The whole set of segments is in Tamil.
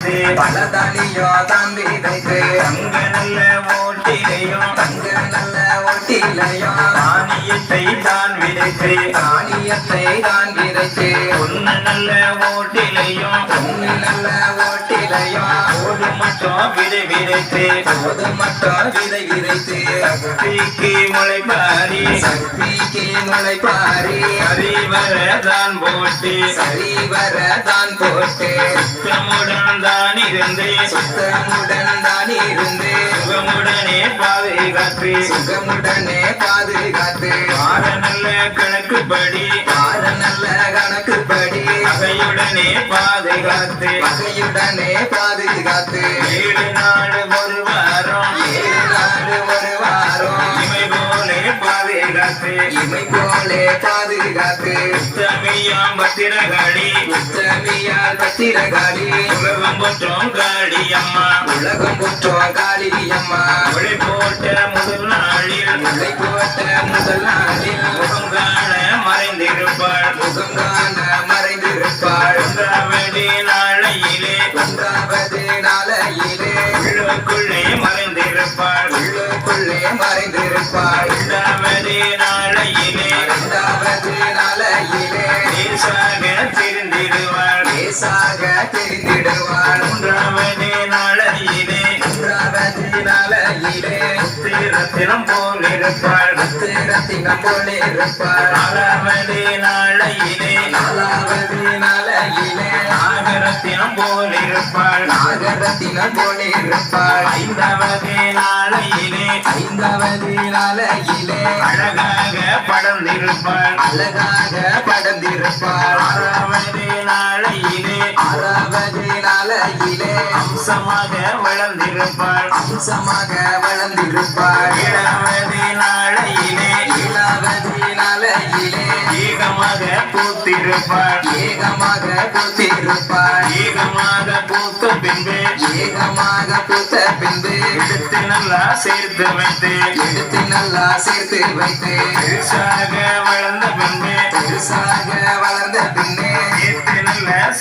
விதைத்து பலதானியோ தான் விதைத்து தங்க நல்ல ஓட்டிலையும் தானியத்தை தான் விதைத்து பொண்ணு நல்ல ஓட்டிலையும் போது மட்டும் விதை விதைத்து சக்திக்கு முளைப்பாரி சரிவரதான் போட்டு சுத்தமுடன் தான் இருந்து சுகமுடனே பாதுகாத்து ஆற நல்ல கணக்குப்படி அகையுடனே பாதுகாத்து 7 நாள் ஒரு வாரம் இமை போலே பாதுகாத்து உத்தமியாம் பத்திரகாளி உலகம் போற்றோம் காளி அம்மா ஒளி போட்ட முதல் நாளில் முகம் காண மறைந்திருப்பாள் 1வது நாளையிலே உள்ளுக்குள்ளே மறைந்திருப்பாள் 2வது நாளையிலே லேசாக தெரிந்திடுவாள் 3வது நாளையிலே ரத்தினம் போலிருப்பாள் 4வது நாளையிலே நாகரத்தினம் போலிருப்பாள் 5வது நாளையிலே அழகாக படர்ந்திருப்பாள் 6வது நாளையிலே அம்சமாக வளர்ந்திருப்பாள் 7வது நாளையிலே ஏகமாக பூத்திருப்பாள் ஏகமாக பூத்த பின்பு எடுத்து நல்லா சேர்த்து வைத்து பெருசாக வளர்ந்த பின்பு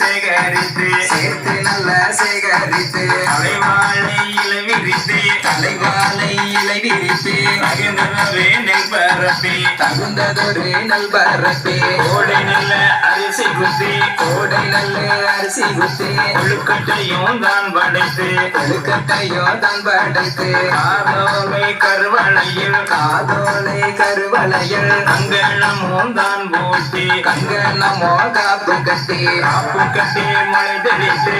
சேர்த்து நல்லா சேகரித்து தலைவாழை இலை விரித்து தகுந்ததொரு நெல் பரப்பி கோடை நல்ல அரிசி குத்தி கொழுக்கட்டையும் தான் படைத்து காதோலை கருவளையில் கங்கணமும் தான் போட்டி காப்பு கட்டி மலை தெளித்து